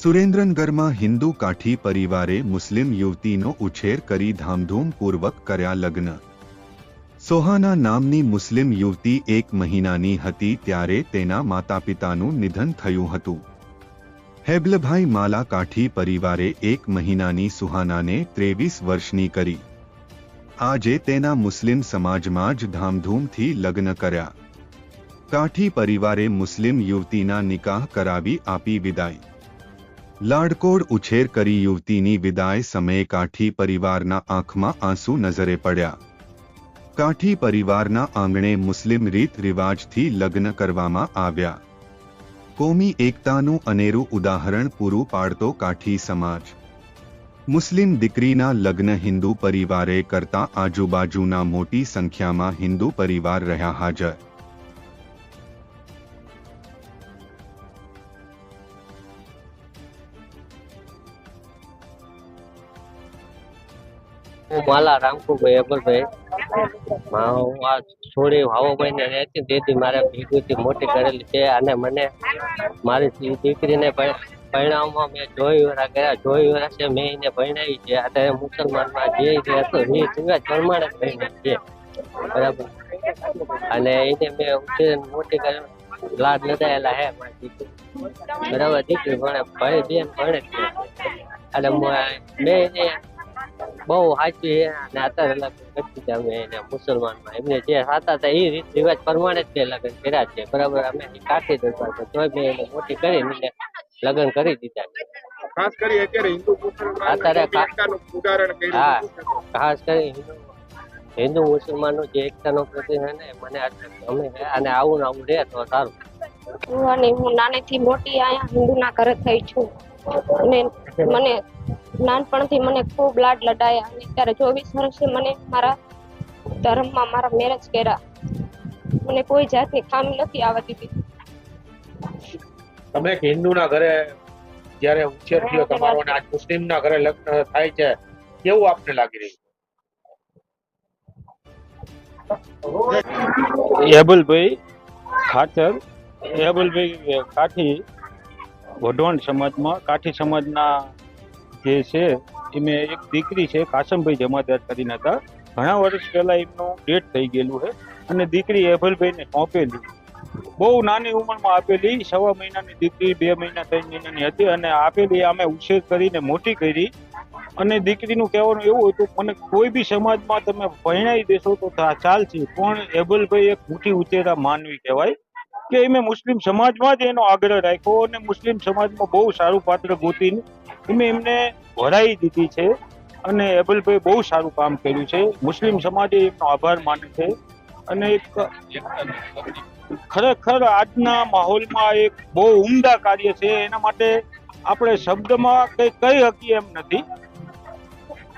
સુરેન્દ્રનગરમાં હિન્દુ કાઠી પરિવારે મુસ્લિમ યુવતીનો ઉછેર કરી ધામધૂમપૂર્વક કર્યા લગ્ન। સોહાના નામની મુસ્લિમ યુવતી 1 મહિનાની હતી ત્યારે તેના માતાપિતાનું નિધન થયું હતું। હેબલભાઈ માલા કાઠી પરિવારે 1 મહિનાની સુહાનાને 23 વર્ષની કરી। આજે તેના મુસ્લિમ સમાજમાં જ ધામધૂમથી લગ્ન કર્યા। કાઠી પરિવારે મુસ્લિમ યુવતીના નિકાહ કરાવી આપી વિદાય। લાડકોડ ઉછેર કરી યુવતીની વિદાય સમયે કાઠી પરિવારના આંખમાં આંસુ નજરે પડ્યા। કાઠી પરિવારના આંગણે મુસ્લિમ રીત રિવાજથી લગ્ન કરવામાં આવ્યા। કોમી એકતાનું અનેરું ઉદાહરણ પૂરું પાડતો કાઠી સમાજ। મુસ્લિમ દીકરીના લગ્ન હિન્દુ પરિવારે કરતા આજુબાજુના મોટી સંખ્યામાં હિન્દુ પરિવાર રહ્યા હાજર। माला रामकुभाई अबलभाई હું આ છોડી ભાવોભાઈ ને રહેતી તેથી મારે ભેગુથી મોટી કરેલી છે અને મને મારી દીકરીને પરિણામમાં મેં જોઈ વર્ષ ગયા, જોઈ વર્ષે મેં એને ભણાવી છે। અત્યારે મુસલમાનમાં જે હતો એ રિવાજ પ્રમાણે ભણાવી છે, બરાબર। અને એને મેં ઉછેર મોટી કરી લાડ લદાયેલા હે મારી દીકરી, બરાબર। દીકરી ભણે ભાઈ બેન ભણે છે અને મેં એને બહુ સાચી અને અત્યારે લગ્ન કરી અમે એને મુસલમાનમાં એમને જે સાતા હતા એ રીત રિવાજ પ્રમાણે જ મેં લગ્ન કર્યા છે, બરાબર। અમે કાઠી દરબાર છે તોય મેં એને મોટી કરીને લગ્ન કરી દીધા। ખાસ કરી અત્યારે હિન્દુ અત્યારે હા, ખાસ કરી હિન્દુ મુસલમાનનું જે એકતાનો પ્રતિક છે ને મને ગમે છે અને આવું ને આવું રહે તો સારું। હું નાનીથી મોટી અહીંયા હિન્દુના ઘરે થઈ છું અને મને નાનપણથી મને ખૂબ લાડ લડાયા અને ત્યારે 24 વર્ષે મને મારા ધર્મમાં મારા મેરેજ કર્યા। મને કોઈ જાતની ખામી નથી આવવા દીધી। તમે હિન્દુના ઘરે જ્યારે ઉછેર થયો તમારો અને આજ મુસ્લિમના ઘરે લગ્ન થાય છે, કેવું આપને લાગી રહ્યું? એબલભાઈ ખાચર, એબલભાઈ કાઠી વઢવાણ સમાજમાં કાઠી સમાજના જે છે એમાં એક દીકરી છે કાસમભાઈ જમાદાર કરીને હતા। ઘણા વર્ષ પહેલા એમનું ડેથ થઈ ગયેલું છે અને દીકરી એબલભાઈને સોંપેલી, બહુ નાની ઉંમરમાં આપેલી। 6 મહિનાની દીકરી 2 મહિના 3 મહિનાની હતી અને આપેલી અમે ઉછેર કરીને મોટી કરી। અને દીકરીનું કહેવાનું એવું હતું મને કોઈ બી સમાજમાં તમે પરણાવી દેશો તો ચાલશે, પણ એબલભાઈ એક મોટી ઉચેરા માનવી કહેવાય કે એમે મુસ્લિમ સમાજમાં જ એનો આગ્રહ રાખ્યો અને મુસ્લિમ સમાજમાં બહુ સારું પાત્ર ગોતીને એમને વરાઈ દીધી છે અને એબલભાઈ બહુ સારું કામ કર્યું છે। મુસ્લિમ સમાજે એમનો આભાર માને છે અને એક ખરેખર આજના માહોલમાં એક બહુ ઉમદા કાર્ય છે, એના માટે આપણે શબ્દમાં કંઈ કહી શકીએ એમ નથી।